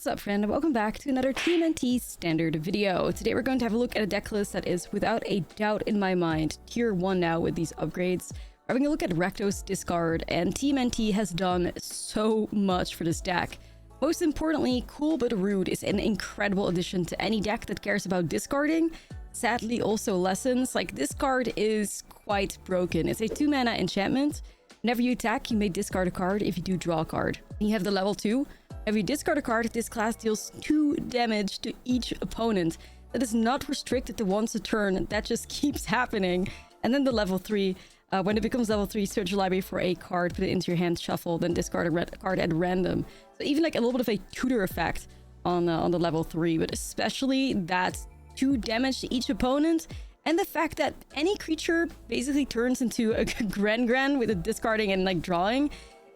What's up, friend? Welcome back to another TMNT standard video. Today we're going to have a look at a deck list that is, without a doubt in my mind, tier 1 now with these upgrades. We're having a look at Rakdos discard, and TMNT has done so much for this deck. Most importantly, Cool But Rude is an incredible addition to any deck that cares about discarding. Sadly, also lessons. Like, this card is quite broken. It's a 2-mana enchantment. Whenever you attack, you may discard a card. If you do, draw a card. And you have the level 2. If you discard a card, this class deals 2 damage to each opponent. That is not restricted to once a turn. That just keeps happening. And then the level 3. When it becomes level 3, search your library for a card, put it into your hand, shuffle, then discard a card at random. So even like a little bit of a tutor effect on the level 3. But especially that 2 damage to each opponent. And the fact that any creature basically turns into a Gran with a discarding and like drawing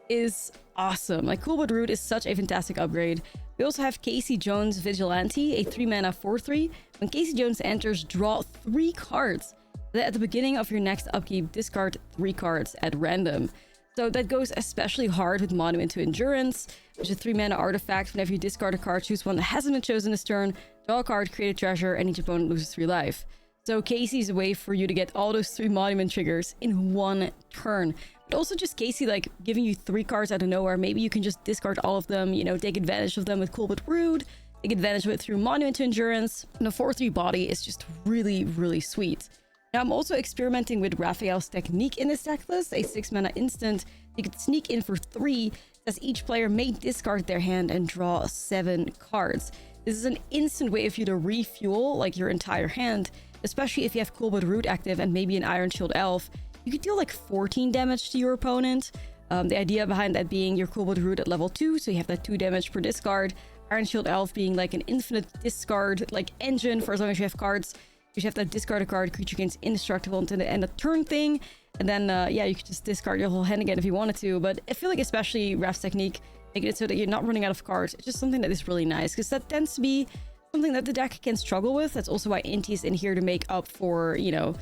is awesome. Like, Cool But Rude is such a fantastic upgrade. We also have Casey Jones Vigilante, a 3-mana 4/3. When Casey Jones enters, draw 3 cards. Then at the beginning of your next upkeep, discard 3 cards at random. So that goes especially hard with Monument to Endurance, which is a 3-mana artifact. Whenever you discard a card, choose one that hasn't been chosen this turn, draw a card, create a treasure, and each opponent loses 3 life. So Casey is a way for you to get all those 3 Monument triggers in 1 turn. But also just Casey, like, giving you 3 cards out of nowhere. Maybe you can just discard all of them, you know, take advantage of them with Cool But Rude, take advantage of it through Monument to Endurance. And the 4/3 body is just really, really sweet. Now, I'm also experimenting with Raphael's Technique in this deck list, a 6-mana instant. You can sneak in for 3, as each player may discard their hand and draw 7 cards. This is an instant way for you to refuel, like, your entire hand, especially if you have Cool But Rude active and maybe an Iron Shield Elf. You could deal like 14 damage to your opponent. The idea behind that being your Cool But Rude at level 2, so you have that 2 damage per discard. Iron Shield Elf being like an infinite discard like engine for as long as you have cards. You have that discard a card, creature gains indestructible until the end of turn thing. And then, yeah, you could just discard your whole hand again if you wanted to. But I feel like especially Raph's Technique, making it so that you're not running out of cards, it's just something that is really nice. Because that tends to be something that the deck can struggle with. That's also why Inti is in here to make up for, you know,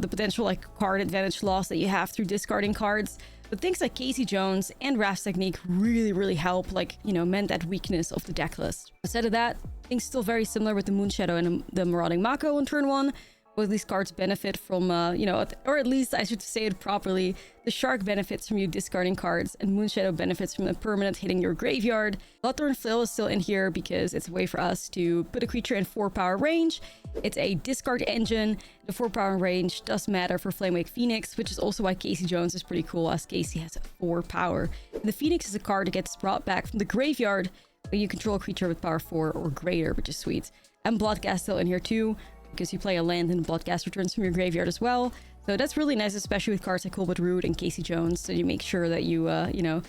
the potential like card advantage loss that you have through discarding cards. But things like Casey Jones and Raph's Technique really, really help, like, you know, mend that weakness of the deck list. Instead of that, things still very similar with the Moonshadow and the Marauding Mako on turn 1. Both these cards benefit from, you know, or at least I should say it properly, the Shark benefits from you discarding cards, and Moonshadow benefits from the permanent hitting your graveyard. Bloodthorn Flail is still in here because it's a way for us to put a creature in 4-power range. It's a discard engine. The 4-power range does matter for Flamewake Phoenix, which is also why Casey Jones is pretty cool, as Casey has 4 power. And the Phoenix is a card that gets brought back from the graveyard when you control a creature with power 4 or greater, which is sweet. And Bloodghast still in here too, because you play a land and Bloodghast returns from your graveyard as well. So that's really nice, especially with cards like Cool But Rude and Casey Jones, so you make sure that you, you know,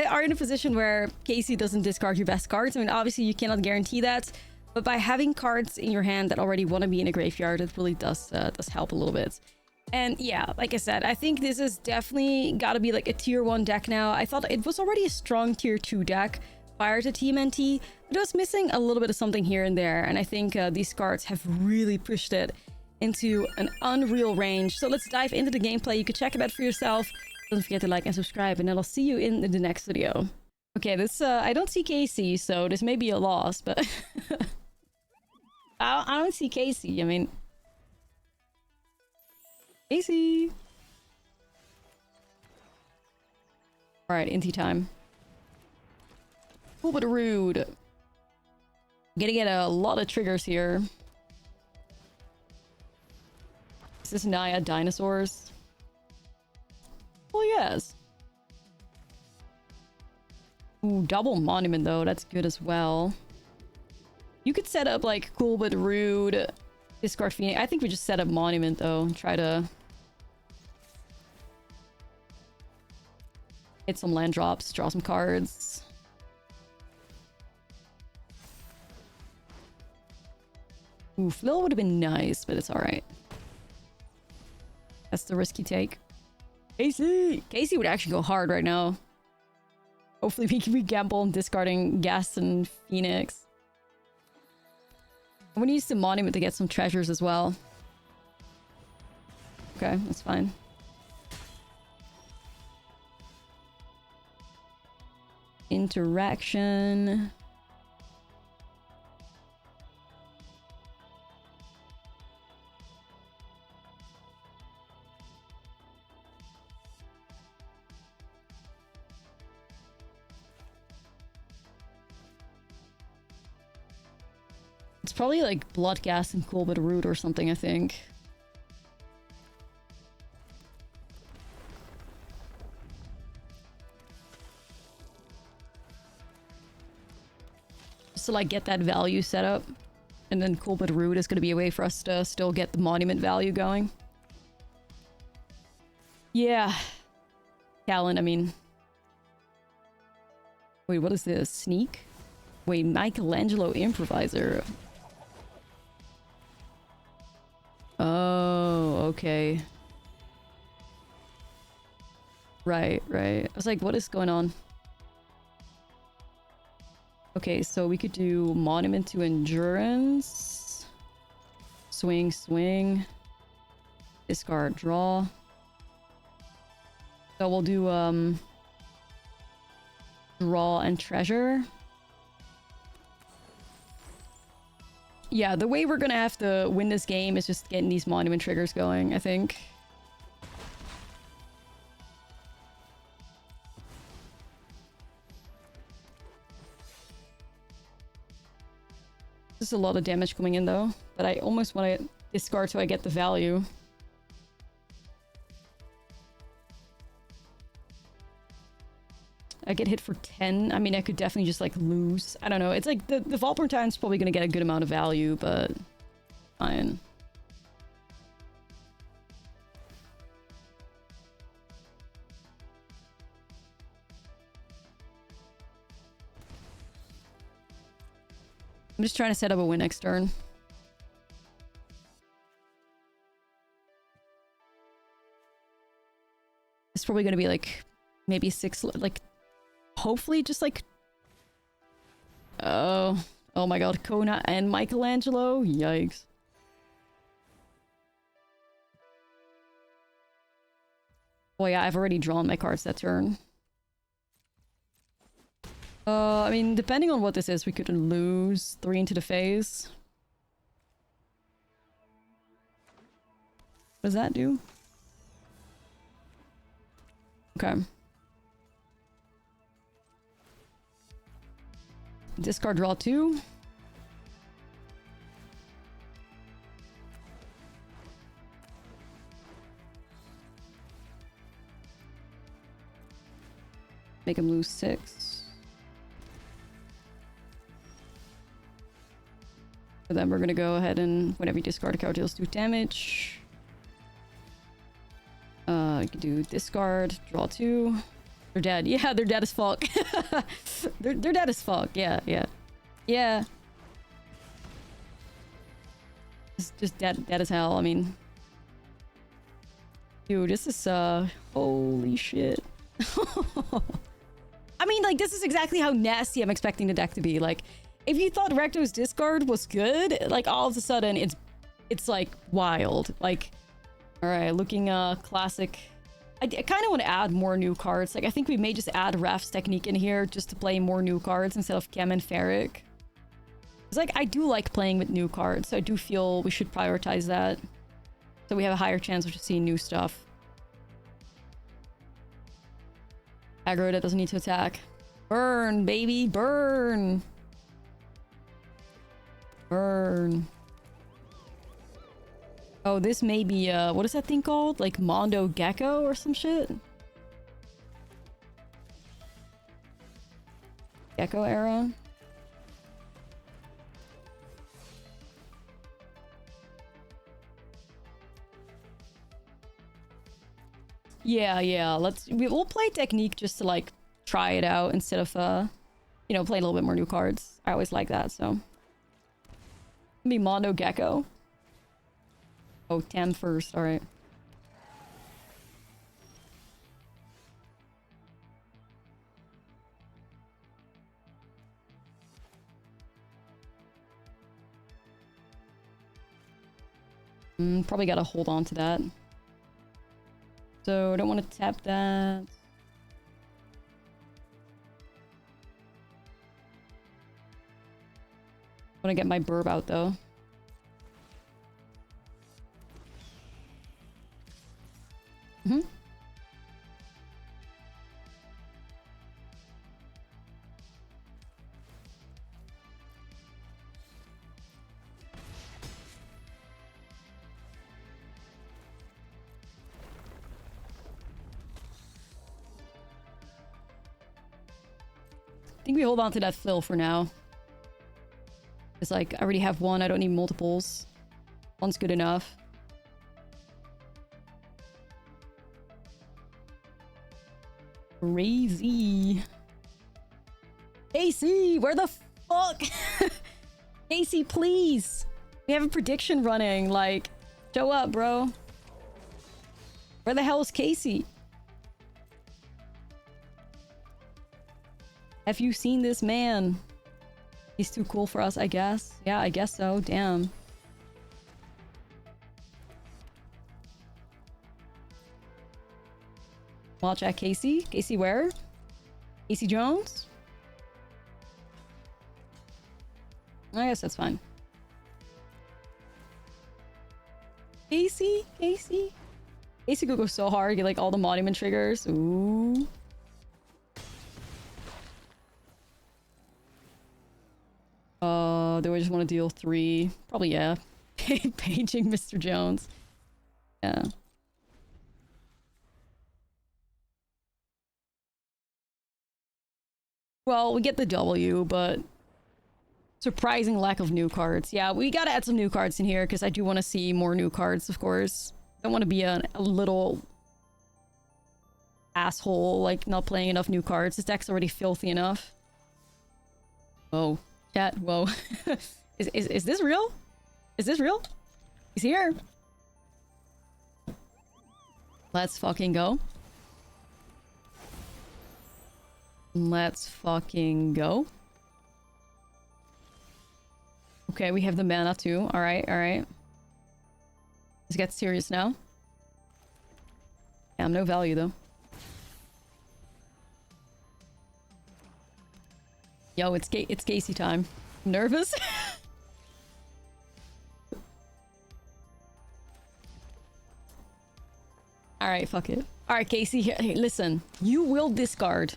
are in a position where Casey doesn't discard your best cards. I mean, obviously you cannot guarantee that, but by having cards in your hand that already want to be in a graveyard, it really does help a little bit. And yeah, like I said, I think this is definitely got to be like a tier 1 deck now. I thought it was already a strong tier 2 deck prior to TMNT, but it was missing a little bit of something here and there, and I think these cards have really pushed it into an unreal range. So let's dive into the gameplay. You can check it out for yourself. Don't forget to like and subscribe, and then I'll see you in the next video. Okay, this I don't see Casey, so this may be a loss, but I don't see Casey. I mean, Casey. All right, Inti time. Cool But Rude. Gonna get a lot of triggers here. Is this Naya Dinosaurs? Well, yes. Ooh, double Monument though. That's good as well. You could set up like Cool But Rude, discard Phoenix. I think we just set up Monument though and try to hit some land drops, draw some cards. Ooh, Flail would have been nice, but it's alright. That's the risk you take. Casey! Casey would actually go hard right now. Hopefully we gamble on discarding Gas and Phoenix. I'm gonna use the Monument to get some treasures as well. Okay, that's fine. Interaction. It's probably like Bloodghast and Cool Bit of Root or something, I think. Just to like get that value set up. And then Cool Bit of Root is going to be a way for us to still get the monument value going. Yeah. Callan, I mean... Wait, what is this? Sneak? Wait, Michelangelo Improviser. Oh, okay. Right, right. I was like, what is going on? Okay, so we could do Monument to Endurance. Swing, swing. Discard, draw. So we'll do, draw and treasure. Yeah, the way we're gonna have to win this game is just getting these monument triggers going, I think. There's a lot of damage coming in though, but I almost want to discard so I get the value. I get hit for 10. I mean, I could definitely just like lose. I don't know. It's like the Valpurn Titan's probably going to get a good amount of value, but fine. I'm just trying to set up a win next turn. It's probably going to be like maybe 6, like hopefully just like... Oh my god, Kona and Michelangelo? Yikes. Oh yeah, I've already drawn my cards that turn. I mean, depending on what this is, we could lose 3 into the phase. What does that do? Okay. Discard, draw 2. Make him lose 6. So then we're gonna go ahead and whenever you discard a card, deals 2 damage. You can do discard, draw 2. They're dead. Yeah, they're dead as fuck. they're dead as fuck. Yeah, yeah. Yeah. It's just dead as hell. I mean... Dude, this is, holy shit. I mean, like, this is exactly how nasty I'm expecting the deck to be. Like, if you thought Rakdos discard was good, like, all of a sudden, it's like, wild. Like, alright, looking, classic... I kind of want to add more new cards. Like, I think we may just add Raph's Technique in here just to play more new cards instead of Chem and Ferric. It's like, I do like playing with new cards, so I do feel we should prioritize that. So we have a higher chance of just seeing new stuff. Aggro that doesn't need to attack. Burn, baby, burn! Burn. Oh, this may be, what is that thing called? Like Mondo Gecko or some shit? Gecko era? Yeah, yeah, we'll play Technique just to, like, try it out instead of, you know, play a little bit more new cards. I always like that, so. Be Mondo Gecko. Oh, Tem first, alright. Probably gotta hold on to that. So, I don't want to tap that. I want to get my burb out, though. Mm-hmm. think we hold on to that fill for now. It's like, I already have one. I don't need multiples. One's good enough. Crazy. Casey, where the fuck? Casey, please. We have a prediction running. Like, show up, bro. Where the hell is Casey? Have you seen this man? He's too cool for us, I guess. Yeah, I guess so. Damn. Watch at Casey. Casey where? Casey Jones? I guess that's fine. Casey? Casey? Casey could go so hard, get like all the monument triggers. Ooh. Do I just want to deal 3? Probably, yeah. Paging Mr. Jones. Yeah. Well, we get the W, but surprising lack of new cards. Yeah, we gotta add some new cards in here because I do want to see more new cards, of course. Don't want to be a little asshole, like not playing enough new cards. This deck's already filthy enough. Whoa. Chat, whoa. Is this real? Is this real? He's here. Let's fucking go. Let's fucking go. Okay, we have the mana too. Alright, alright. Let's get serious now. Damn, no value though. Yo, it's Casey time. Nervous? Alright, fuck it. Alright, Casey, hey, listen. You will discard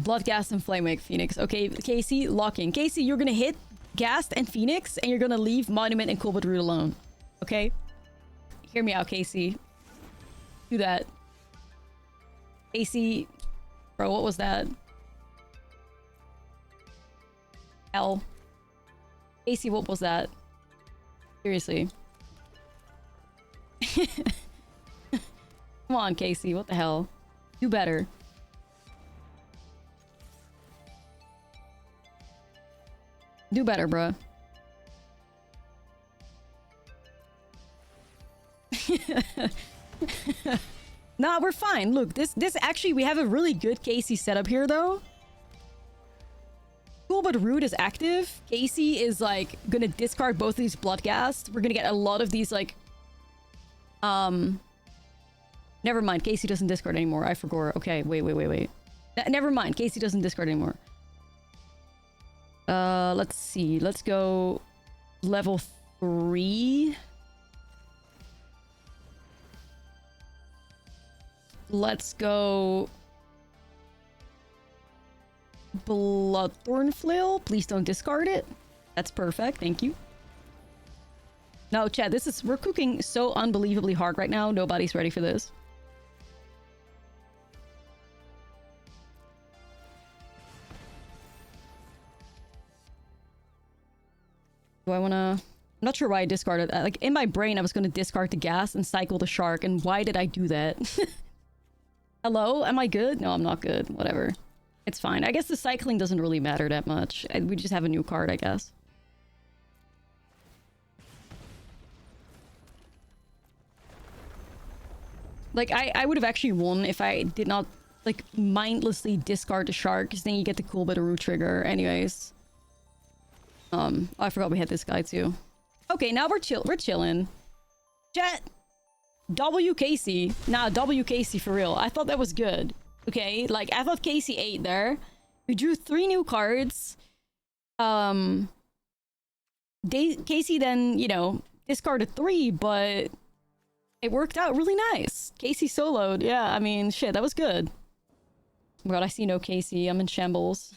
Bloodghast and Flamewake Phoenix. Okay, Casey, lock in. Casey, you're gonna hit Ghast and Phoenix, and you're gonna leave Monument and Coolbet Root alone. Okay? Hear me out, Casey. Do that. Casey... Bro, what was that? Hell. Casey, what was that? Seriously. Come on, Casey. What the hell? Do better. Do better, bruh. Nah, we're fine. Look, this actually, we have a really good Casey setup here, though. Cool, but Root is active. Casey is, like, gonna discard both of these Bloodghast. We're gonna get a lot of these, like... Never mind. Casey doesn't discard anymore. I forgot. Okay, wait. Never mind. Casey doesn't discard anymore. Let's see. Let's go level 3. Let's go Bloodthorn Flail. Please don't discard it. That's perfect. Thank you. No, Chad, we're cooking so unbelievably hard right now. Nobody's ready for this. Do I want to... I'm not sure why I discarded that. Like, in my brain, I was going to discard the gas and cycle the shark. And why did I do that? Hello? Am I good? No, I'm not good. Whatever. It's fine. I guess the cycling doesn't really matter that much. We just have a new card, I guess. Like, I would have actually won if I did not, like, mindlessly discard the shark. Because then you get the cool bit of root trigger. Anyways. Oh, I forgot we had this guy too. Okay, now we're chilling. Jet! WKC. Nah, WKC for real. I thought that was good. Okay, like, I thought Casey ate there. We drew 3 new cards. Casey then, you know, discarded 3, but it worked out really nice. Casey soloed. Yeah, I mean, shit, that was good. Oh my god, I see no Casey. I'm in shambles.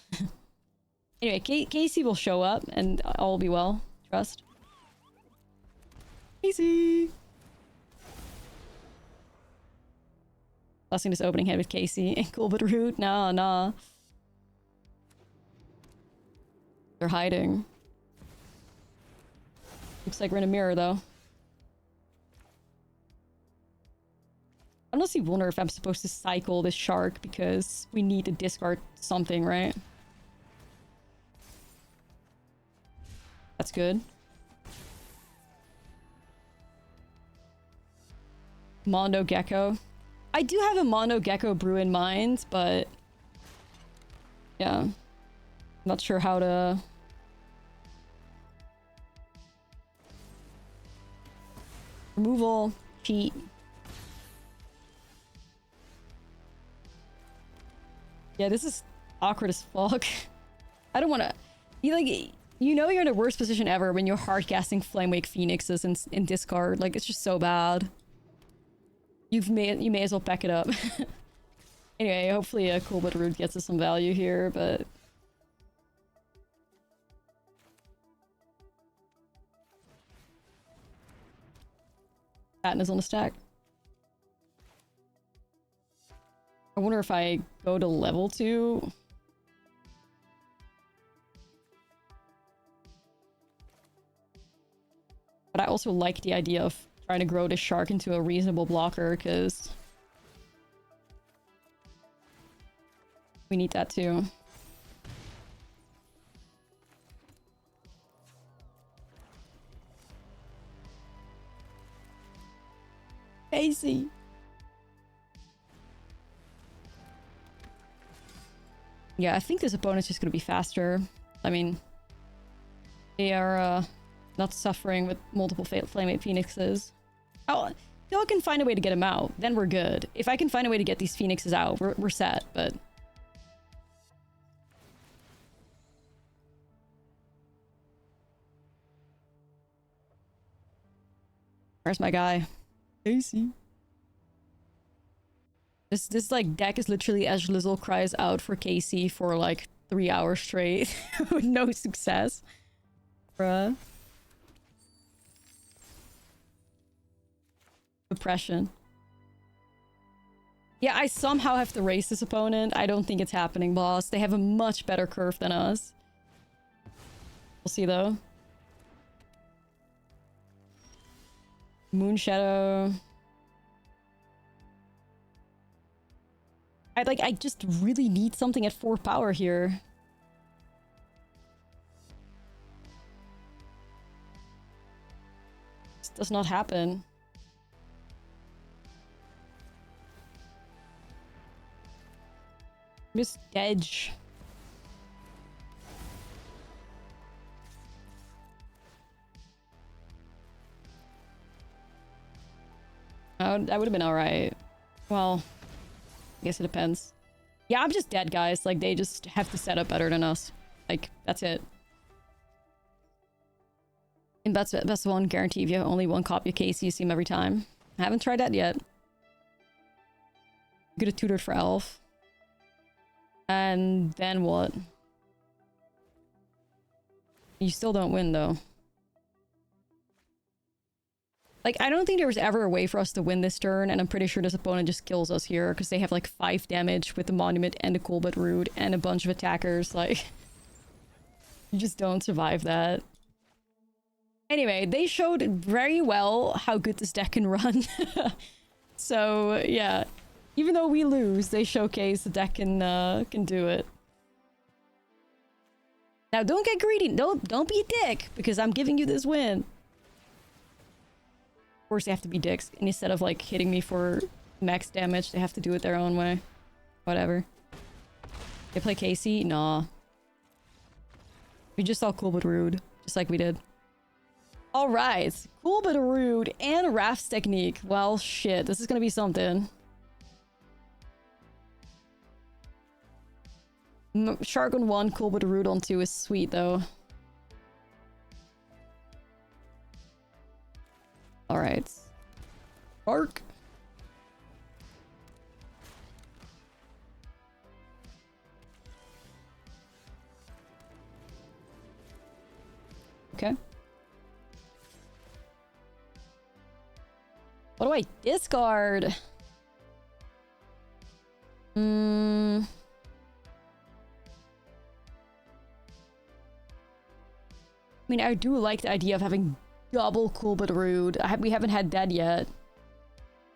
Anyway, Casey will show up and all will be well. Trust. Casey! Busting this opening head with Casey. Cool, but Root. Nah. They're hiding. Looks like we're in a mirror, though. I honestly wonder if I'm supposed to cycle this shark because we need to discard something, right? That's good. Mondo Gecko. I do have a Mondo Gecko brew in mind, but yeah, I'm not sure how to. Removal, cheat. Yeah, this is awkward as fuck. I don't want to. You know you're in the worst position ever when you're hard casting Flamewake Phoenixes in discard. Like, it's just so bad. You may as well pack it up. Anyway, hopefully a Coolbit Root gets us some value here, but Patent is on the stack. I wonder if I go to level 2. But I also like the idea of trying to grow this shark into a reasonable blocker, because we need that too. Casey. Yeah, I think this opponent's just gonna be faster. I mean, they are not suffering with multiple Flamewake Phoenixes. Oh, if I can find a way to get them out, then we're good. If I can find a way to get these Phoenixes out, we're set, but where's my guy? Casey. This like deck is literally Ashlizzlle cries out for Casey for like 3 hours straight with no success. Bruh. Depression. Yeah, I somehow have to race this opponent. I don't think it's happening, boss. They have a much better curve than us. We'll see though. Moonshadow. I just really need something at 4 power here. This does not happen. Miss Edge. Oh, that would have been alright. Well, I guess it depends. Yeah, I'm just dead, guys. Like, they just have to set up better than us. Like, that's it. In best one, guarantee if you have only one copy of Casey, you see him every time. I haven't tried that yet. Could have tutored for Elf. And then what? You still don't win, though. Like, I don't think there was ever a way for us to win this turn, and I'm pretty sure this opponent just kills us here, because they have like 5 damage with the Monument and the Coolbit Root and a bunch of attackers. Like, you just don't survive that. Anyway, they showed very well how good this deck can run. So, yeah. Even though we lose, they showcase the deck can do it. Now, don't get greedy. Don't be a dick, because I'm giving you this win. Of course, they have to be dicks. And instead of, like, hitting me for max damage, they have to do it their own way. Whatever. They play Casey? Nah. We just saw Coolbit Root, just like we did. Alright. Coolbit Root and Raft's Technique. Well, shit. This is gonna be something. Shark on 1, Coolbit Root on 2 is sweet, though. Alright. Shark. Okay. What do I discard? mean, I do like the idea of having double Cool But Rude. We haven't had that yet.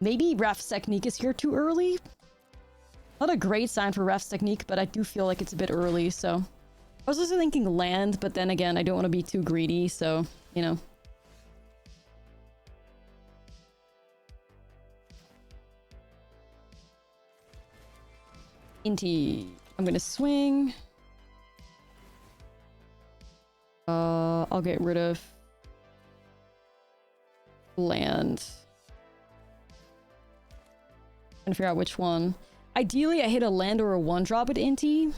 Maybe Ref's Technique is here too early? Not a great sign for Ref's Technique, but I do feel like it's a bit early, so... I was also thinking land, but then again, I don't want to be too greedy, so, you know. Inti. I'm gonna swing. I'll get rid of land. Trying to figure out which one. Ideally, I hit a land or a 1-drop at Inti.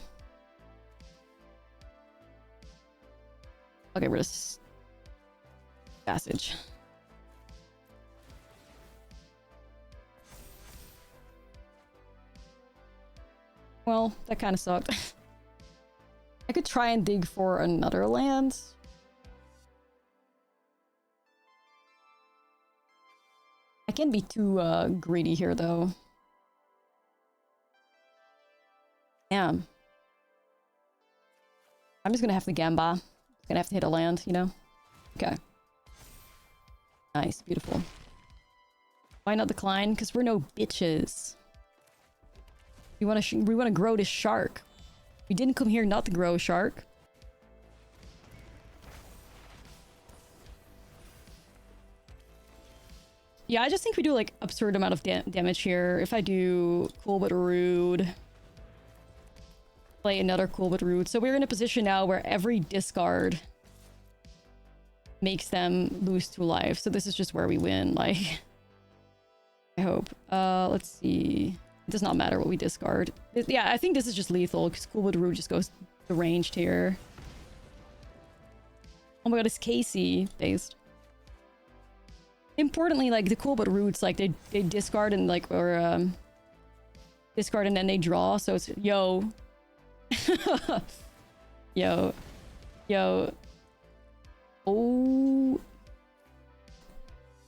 I'll get rid of Passage. Well, that kind of sucked. I could try and dig for another land. I can't be too greedy here, though. Damn. I'm just gonna have to Gamba. Gonna have to hit a land, you know? Okay. Nice, beautiful. Why not decline? Because we're no bitches. We want to grow this shark. We didn't come here not to grow a shark. Yeah, I just think we do like absurd amount of damage here. If I do Cool But Rude, play another Cool But Rude. So we're in a position now where every discard makes them lose 2 life. So this is just where we win, like, I hope. Let's see. It does not matter what we discard. Yeah, I think this is just lethal because Cool But Rude just goes to ranged here. Oh my god, it's Casey based. Importantly, like the Cool But Rudes, like they discard and like, or discard and then they draw. So it's yo. Yo. Yo. Oh.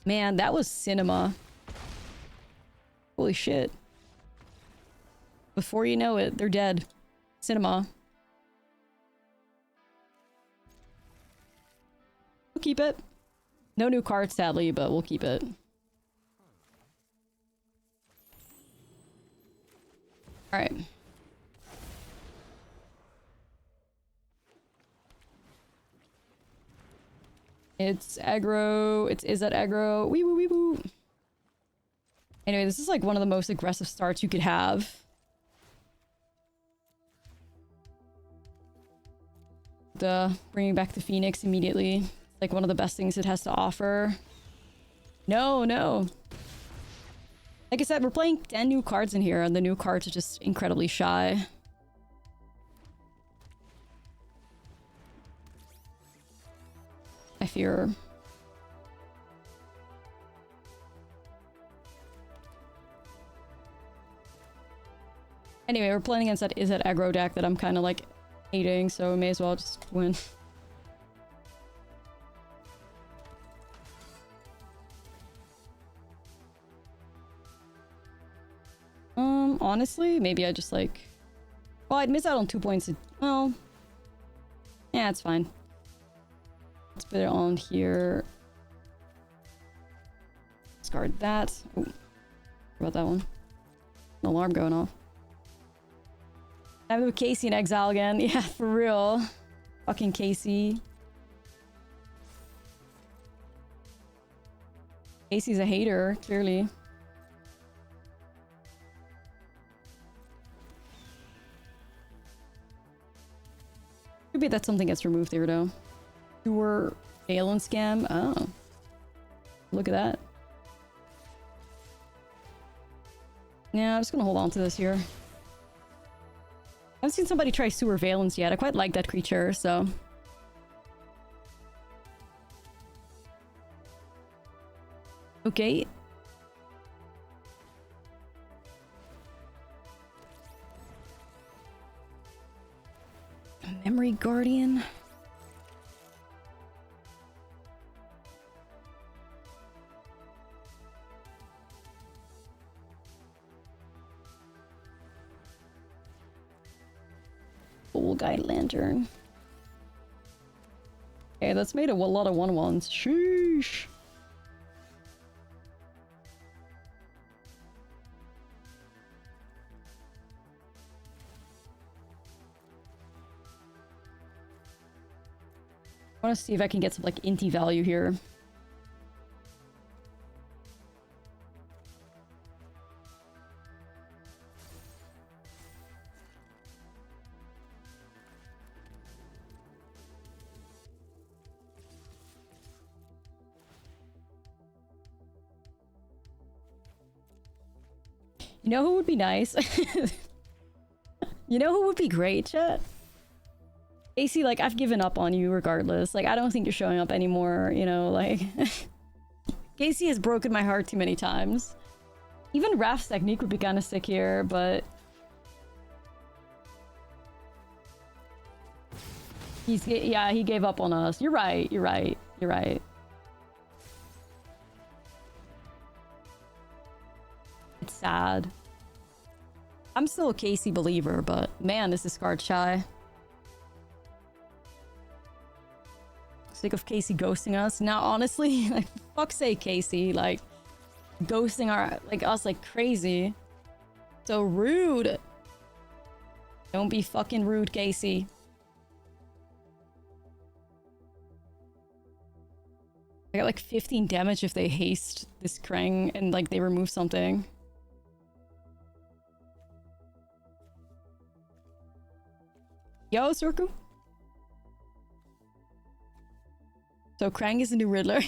Man, that was cinema. Holy shit. Before you know it, they're dead. Cinema. We'll keep it. No new cards, sadly, but we'll keep it. Alright. It's aggro. Is that aggro? Wee woo wee woo. Anyway, this is like one of the most aggressive starts you could have. Bringing back the Phoenix immediately. Like one of the best things it has to offer. No, no. Like I said, we're playing 10 new cards in here, and the new cards are just incredibly shy. I fear. Anyway, we're playing against that aggro deck that I'm kind of like hating, so we may as well just win. Honestly, maybe I just like... Well, I'd miss out on 2 points. Well... Yeah, it's fine. Let's put it on here. Discard that. Ooh. What about that one? An alarm going off. I'm with Casey in exile again. Yeah, for real. Fucking Casey. Casey's a hater, clearly. Could be that something gets removed there, though. Tour Valence Scam. Oh. Look at that. Yeah, I'm just gonna hold on to this here. I haven't seen somebody try Sewer Valence yet. I quite like that creature, so... Okay. Memory Guardian. Old Guide Lantern. Okay, that's made a lot of 1/1s. Sheesh. I want to see if I can get some like inty value here. You know who would be nice? You know who would be great, chat? AC, like, I've given up on you regardless. Like, I don't think you're showing up anymore, you know, like... Casey has broken my heart too many times. Even Raph's technique would be kind of sick here, but... Yeah, he gave up on us. You're right, you're right, you're right. It's sad. I'm still a Casey believer, but man, is this card shy. Sick of Casey ghosting us. Now, honestly, like, fuck's sake, Casey. Like, ghosting us like crazy. So rude. Don't be fucking rude, Casey. I got like 15 damage if they haste this Krang and like they remove something. Yo, Surku. So Krang is a new Riddler.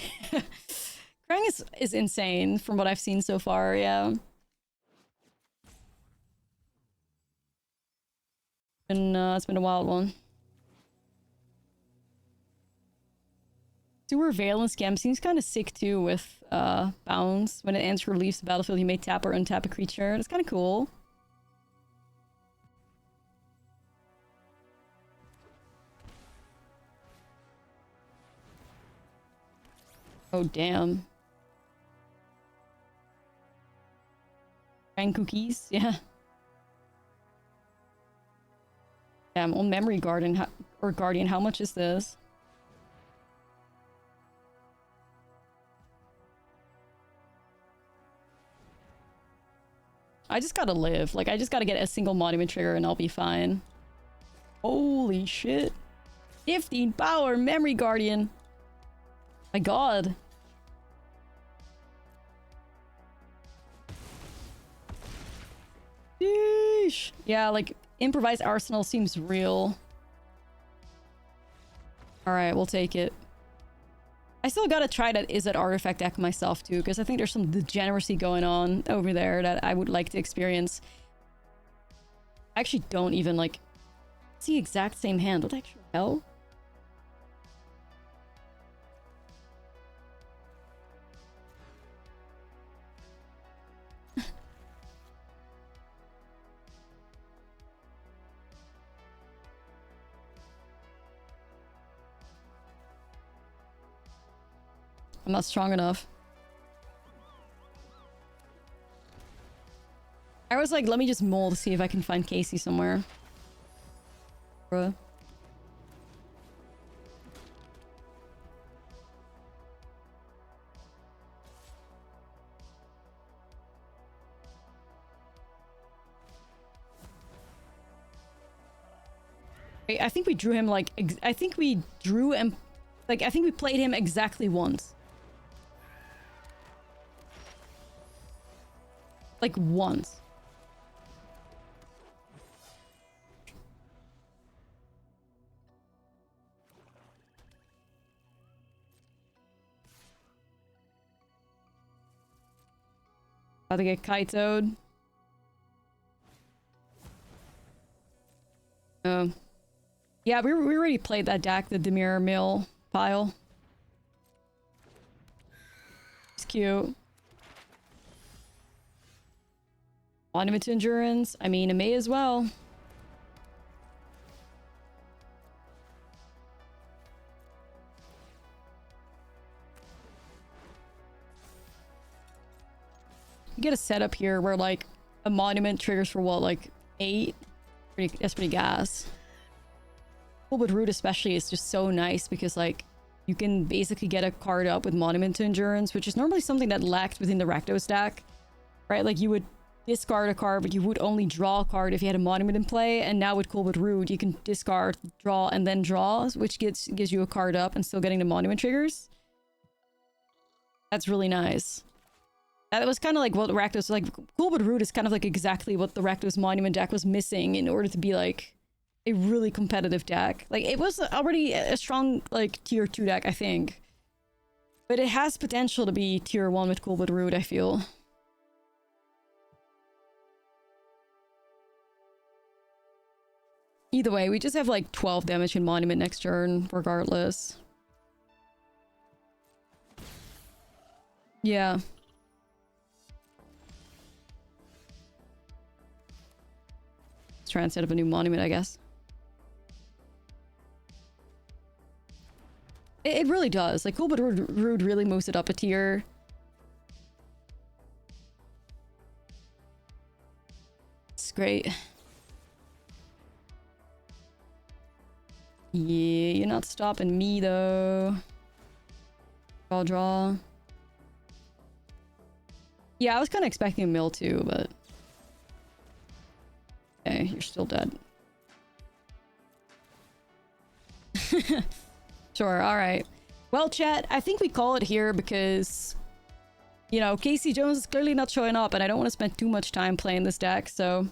Krang is insane from what I've seen so far, yeah. It's been a wild one. Sewer Valence Scam seems kind of sick too with bounce. When it ends or leaves the battlefield, you may tap or untap a creature. That's kind of cool. Oh, damn. Krang cookies, yeah. Damn, on Memory Guardian, how much is this? I just gotta live. Like, I just gotta get a single monument trigger and I'll be fine. Holy shit. 15 power Memory Guardian. My god. Yeesh. Yeah, like, improvised arsenal seems real. Alright, we'll take it. I still gotta try that Izzet artifact deck myself too, because I think there's some degeneracy going on over there that I would like to experience. I actually don't even, like, see the exact same hand. What the actual hell? I'm not strong enough. I was like, let me just mull to see if I can find Casey somewhere. Bruh. I think we drew him like... I think we drew him... Like, I think we played him exactly once. Like, once. About to get Kaito'd. Oh. Yeah, we already played that deck, the Demir Mill pile. It's cute. Monument to Endurance. I mean, it may as well. You get a setup here where, like, a monument triggers for what, like 8? That's pretty gas. But Root especially is just so nice because, like, you can basically get a card up with Monument to Endurance, which is normally something that lacked within the Rakdos deck, right? Like you would discard a card, but you would only draw a card if you had a Monument in play, and now with Cold Root, you can discard, draw, and then draw, which gives you a card up and still getting the Monument triggers. That's really nice. That was kind of like what Rakdos, like, Cold Root is kind of like exactly what the Rakdos Monument deck was missing in order to be like a really competitive deck. Like, it was already a strong, like, tier 2 deck, I think. But it has potential to be tier 1 with Cold Root, I feel. Either way, we just have like 12 damage in Monument next turn, regardless. Yeah. Let's try and set up a new Monument, I guess. It really does. Like, Cold Root really moves it up a tier. It's great. Yeah, you're not stopping me, though. Draw. Yeah, I was kind of expecting a mill, too, but... Okay, you're still dead. Sure, alright. Well, chat, I think we call it here because... You know, Casey Jones is clearly not showing up, and I don't want to spend too much time playing this deck, so...